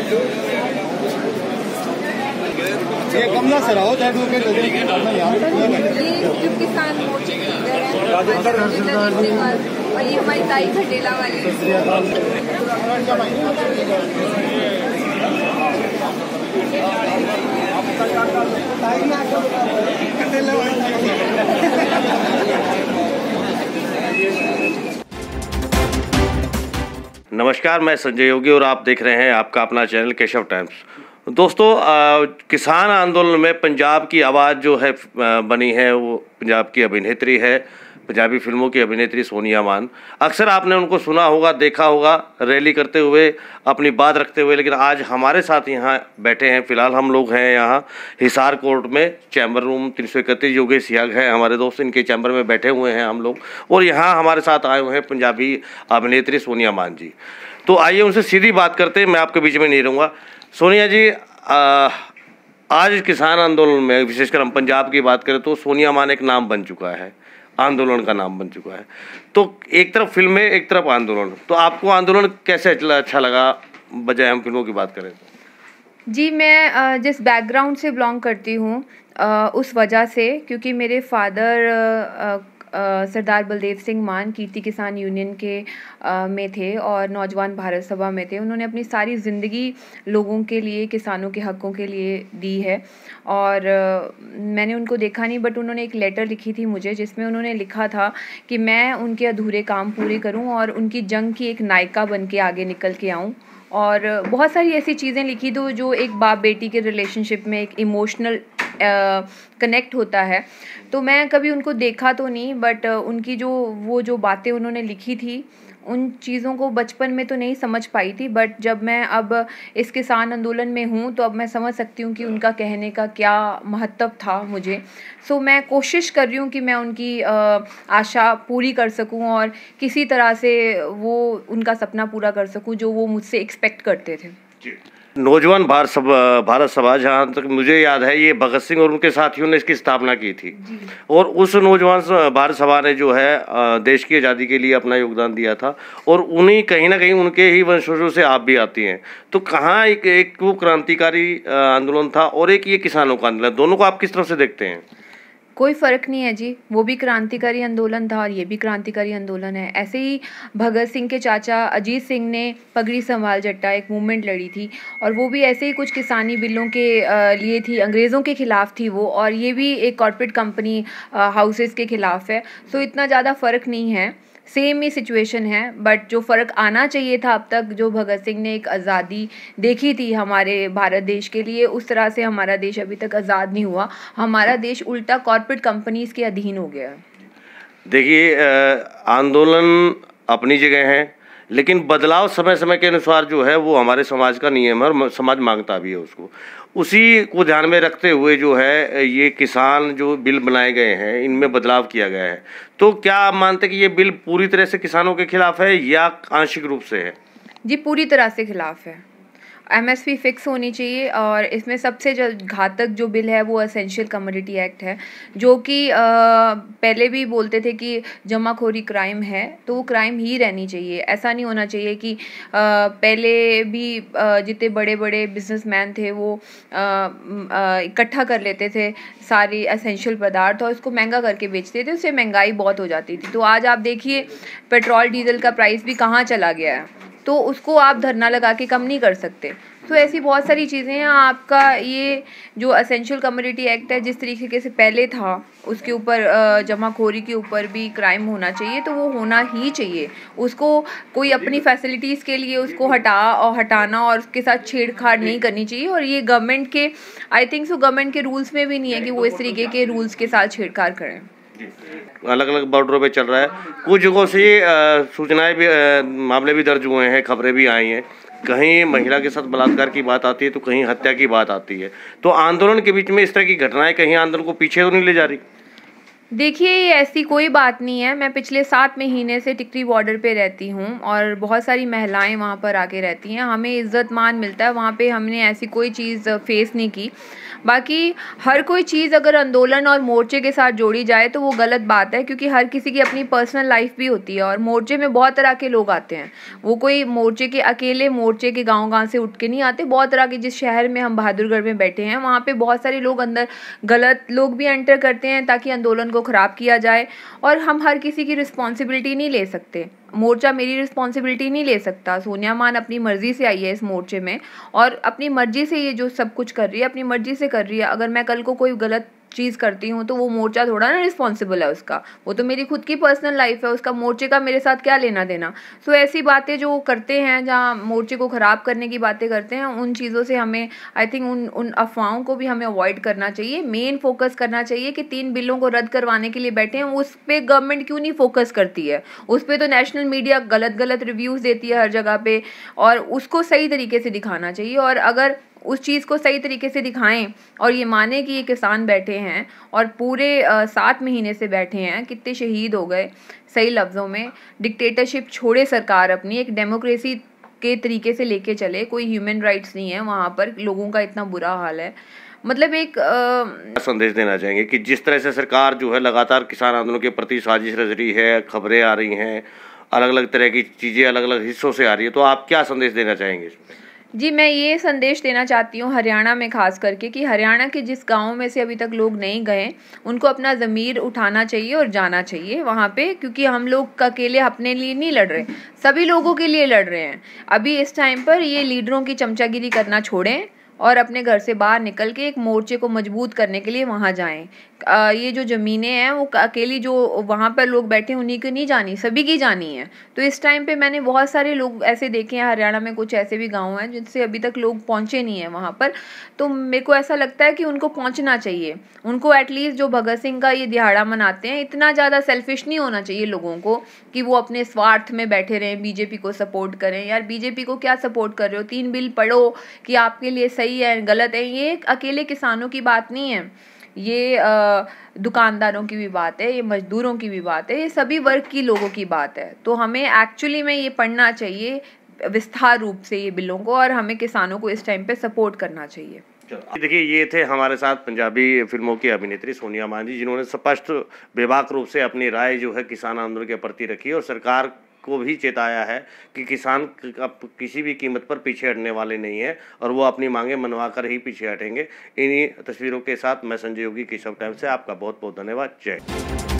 ये कमला सर आओ एडवोकेट ये जो किसान मोर्चे के लीडर हैं राजेंद्र सिंह और ये हमारी ताई खटेला वाली। नमस्कार, मैं संजय योगी और आप देख रहे हैं आपका अपना चैनल केशव टाइम्स। दोस्तों, किसान आंदोलन में पंजाब की आवाज़ जो है बनी है वो पंजाब की अभिनेत्री है, पंजाबी फिल्मों की अभिनेत्री सोनिया मान। अक्सर आपने उनको सुना होगा, देखा होगा रैली करते हुए, अपनी बात रखते हुए, लेकिन आज हमारे साथ यहाँ बैठे हैं। फिलहाल हम लोग हैं यहाँ हिसार कोर्ट में, चैम्बर रूम 331। योगेश याग है हमारे दोस्त, इनके चैम्बर में बैठे हुए हैं हम लोग, और यहाँ हमारे साथ आए हुए हैं पंजाबी अभिनेत्री सोनिया मान जी। तो आइए उनसे सीधी बात करते हैं, मैं आपके बीच में नहीं रहूँगा। सोनिया जी, आज किसान आंदोलन में, विशेषकर हम पंजाब की बात करें तो सोनिया मान एक नाम बन चुका है, आंदोलन का नाम बन चुका है। तो एक तरफ फिल्में, एक तरफ आंदोलन, तो आपको आंदोलन कैसे अच्छा लगा, बजाय हम फिल्मों की बात करें तो? जी, मैं जिस बैकग्राउंड से बिलोंग करती हूँ उस वजह से, क्योंकि मेरे फादर सरदार बलदेव सिंह मान कीर्ति किसान यूनियन के में थे और नौजवान भारत सभा में थे। उन्होंने अपनी सारी ज़िंदगी लोगों के लिए, किसानों के हक़ों के लिए दी है। और मैंने उनको देखा नहीं, बट उन्होंने एक लेटर लिखी थी मुझे, जिसमें उन्होंने लिखा था कि मैं उनके अधूरे काम पूरे करूं और उनकी जंग की एक नायिका बन के आगे निकल के आऊँ। और बहुत सारी ऐसी चीज़ें लिखी थी जो एक बाप बेटी के रिलेशनशिप में एक इमोशनल कनेक्ट होता है। तो मैं कभी उनको देखा तो नहीं, बट उनकी जो बातें उन्होंने लिखी थी, उन चीज़ों को बचपन में तो नहीं समझ पाई थी, बट जब मैं अब इस किसान आंदोलन में हूँ तो अब मैं समझ सकती हूँ कि उनका कहने का क्या महत्व था मुझे। सो मैं कोशिश कर रही हूँ कि मैं उनकी आशा पूरी कर सकूँ और किसी तरह से वो उनका सपना पूरा कर सकूँ जो वो मुझसे एक्सपेक्ट करते थे। नौजवान भारत सभा, जहाँ तक मुझे याद है, ये भगत सिंह और उनके साथियों ने इसकी स्थापना की थी, और उस नौजवान भारत सभा ने जो है देश की आज़ादी के लिए अपना योगदान दिया था, और उन्हीं कहीं ना कहीं उनके ही वंशजों से आप भी आती हैं। तो कहाँ एक वो क्रांतिकारी आंदोलन था और एक ये किसानों का आंदोलन, दोनों को आप किस तरफ से देखते हैं? कोई फ़र्क नहीं है जी, वो भी क्रांतिकारी आंदोलन था और ये भी क्रांतिकारी आंदोलन है। ऐसे ही भगत सिंह के चाचा अजीत सिंह ने पगड़ी संभाल जट्टा एक मूवमेंट लड़ी थी, और वो भी ऐसे ही कुछ किसानी बिलों के लिए थी, अंग्रेज़ों के ख़िलाफ़ थी वो, और ये भी एक कॉर्पोरेट कंपनी हाउसेस के ख़िलाफ़ है। सो इतना ज़्यादा फ़र्क नहीं है, सेम ही सिचुएशन है। बट जो फ़र्क आना चाहिए था अब तक, जो भगत सिंह ने एक आज़ादी देखी थी हमारे भारत देश के लिए, उस तरह से हमारा देश अभी तक आज़ाद नहीं हुआ। हमारा देश उल्टा कॉर्पोरेट कंपनीज़ के अधीन हो गया है। देखिए, आंदोलन अपनी जगह है, लेकिन बदलाव समय समय के अनुसार जो है वो हमारे समाज का नियम है और समाज मांगता भी है उसको। उसी को ध्यान में रखते हुए जो है ये किसान जो बिल बनाए गए हैं, इनमें बदलाव किया गया है। तो क्या आप मानते हैं कि ये बिल पूरी तरह से किसानों के खिलाफ है या आंशिक रूप से है? जी, पूरी तरह से खिलाफ है। एमएसपी फिक्स होनी चाहिए, और इसमें सबसे जो घातक जो बिल है वो एसेंशियल कमोडिटी एक्ट है, जो कि पहले भी बोलते थे कि जमाखोरी क्राइम है, तो वो क्राइम ही रहनी चाहिए। ऐसा नहीं होना चाहिए कि पहले भी जितने बड़े बड़े बिजनेसमैन थे वो इकट्ठा कर लेते थे सारी एसेंशियल पदार्थ और उसको महंगा करके बेचते थे, उससे महंगाई बहुत हो जाती थी। तो आज आप देखिए पेट्रोल डीजल का प्राइस भी कहाँ चला गया है, तो उसको आप धरना लगा के कम नहीं कर सकते। तो ऐसी बहुत सारी चीज़ें हैं। आपका ये जो एसेंशियल कमोडिटी एक्ट है, जिस तरीके से पहले था, उसके ऊपर जमाखोरी के ऊपर भी क्राइम होना चाहिए, तो वो होना ही चाहिए। उसको कोई अपनी फैसिलिटीज़ के लिए उसको हटाना और उसके साथ छेड़छाड़ नहीं करनी चाहिए। और ये गवर्नमेंट के, आई थिंक सो गवर्नमेंट के रूल्स में भी नहीं है कि वो इस तरीके के रूल्स के साथ छेड़छाड़ करें। अलग अलग बॉर्डरों पे चल रहा है, कुछ जगहों से सूचनाएं भी, मामले भी दर्ज हुए हैं, खबरें भी आई हैं। कहीं महिला के साथ बलात्कार की बात आती है तो कहीं हत्या की बात आती है। तो आंदोलन के बीच में इस तरह की घटनाएं कहीं आंदोलन को पीछे तो नहीं ले जा रही? देखिए, ये ऐसी कोई बात नहीं है। मैं पिछले 7 महीने से टिकरी बॉर्डर पे रहती हूँ और बहुत सारी महिलाएँ वहाँ पर आके रहती हैं। हमें इज़्ज़त-मान मिलता है, वहाँ पे हमने ऐसी कोई चीज़ फ़ेस नहीं की। बाकी हर कोई चीज़ अगर आंदोलन और मोर्चे के साथ जोड़ी जाए तो वो गलत बात है, क्योंकि हर किसी की अपनी पर्सनल लाइफ़ भी होती है और मोर्चे में बहुत तरह के लोग आते हैं। वो कोई अकेले मोर्चे के गाँव-गाँव से उठ के नहीं आते। बहुत तरह के, जिस शहर में हम बहादुरगढ़ में बैठे हैं, वहाँ पे बहुत सारे लोग अंदर गलत लोग भी एंटर करते हैं ताकि आंदोलन को ख़राब किया जाए, और हम हर किसी की रिस्पॉन्सिबिलिटी नहीं ले सकते। मोर्चा मेरी रिस्पॉन्सिबिलिटी नहीं ले सकता। सोनिया मान अपनी मर्ज़ी से आई है इस मोर्चे में और अपनी मर्ज़ी से ये जो सब कुछ कर रही है, अपनी मर्ज़ी से कर रही है। अगर मैं कल को कोई गलत चीज़ करती हूँ तो वो मोर्चा थोड़ा ना रिस्पॉन्सिबल है उसका। वो तो मेरी खुद की पर्सनल लाइफ है, उसका मोर्चे का मेरे साथ क्या लेना देना। सो ऐसी बातें जो करते हैं, जहाँ मोर्चे को ख़राब करने की बातें करते हैं, उन चीज़ों से हमें, आई थिंक उन अफ़वाहों को भी हमें अवॉइड करना चाहिए। मेन फोकस करना चाहिए कि 3 बिलों को रद्द करवाने के लिए बैठे हैं, उस पे गवर्नमेंट क्यों नहीं फोकस करती है। उस पे तो नेशनल मीडिया गलत रिव्यूज़ देती है हर जगह पे, और उसको सही तरीके से दिखाना चाहिए। और अगर उस चीज़ को सही तरीके से दिखाएं और ये माने कि ये किसान बैठे हैं और पूरे 7 महीने से बैठे हैं, कितने शहीद हो गए, सही लफ्ज़ों में डिक्टेटरशिप छोड़े सरकार, अपनी एक डेमोक्रेसी के तरीके से लेके चले। कोई ह्यूमन राइट्स नहीं है वहाँ पर, लोगों का इतना बुरा हाल है। मतलब एक संदेश देना चाहेंगे कि जिस तरह से सरकार जो है लगातार किसान आंदोलन के प्रति साजिश रच रही है, खबरें आ रही हैं, अलग अलग तरह की चीज़ें अलग अलग हिस्सों से आ रही है, तो आप क्या संदेश देना चाहेंगे इसमें? जी, मैं ये संदेश देना चाहती हूँ हरियाणा में ख़ास करके, कि हरियाणा के जिस गाँव में से अभी तक लोग नहीं गए, उनको अपना ज़मीर उठाना चाहिए और जाना चाहिए वहाँ पे, क्योंकि हम लोग अकेले अपने लिए नहीं लड़ रहे, सभी लोगों के लिए लड़ रहे हैं। अभी इस टाइम पर ये लीडरों की चमचागिरी करना छोड़ें और अपने घर से बाहर निकल के एक मोर्चे को मजबूत करने के लिए वहाँ जाएं। ये जो ज़मीनें हैं वो अकेली जो वहाँ पर लोग बैठे हैं उन्हीं की नहीं जानी, सभी की जानी है। तो इस टाइम पे मैंने बहुत सारे लोग ऐसे देखे हैं हरियाणा में, कुछ ऐसे भी गांव हैं जिनसे अभी तक लोग पहुँचे नहीं हैं वहाँ पर। तो मेरे को ऐसा लगता है कि उनको पहुँचना चाहिए। उनको एटलीस्ट जो भगत सिंह का ये दिहाड़ा मनाते हैं, इतना ज़्यादा सेल्फिश नहीं होना चाहिए लोगों को कि वो अपने स्वार्थ में बैठे रहें, बीजेपी को सपोर्ट करें। यार, बीजेपी को क्या सपोर्ट कर रहे हो? 3 बिल पढ़ो कि आपके लिए सही है गलत है। ये अकेले किसानों की बात नहीं है, ये दुकानदारों की भी बात है, ये मजदूरों की भी बात है, ये सभी वर्ग की लोगों की बात है। तो हमें एक्चुअली में ये पढ़ना चाहिए विस्तार रूप से ये बिलों को, और हमें किसानों को इस टाइम पे सपोर्ट करना चाहिए। देखिए, ये थे हमारे साथ पंजाबी फिल्मों की अभिनेत्री सोनिया मान जी, जिन्होंने स्पष्ट बेबाक रूप से अपनी राय जो है किसान आंदोलन के प्रति रखी और सरकार को भी चेताया है कि किसान किसी भी कीमत पर पीछे हटने वाले नहीं है और वो अपनी मांगे मनवा कर ही पीछे हटेंगे। इन्हीं तस्वीरों के साथ मैं संजय योगी, केशव टाइम्स से आपका बहुत बहुत धन्यवाद। जय।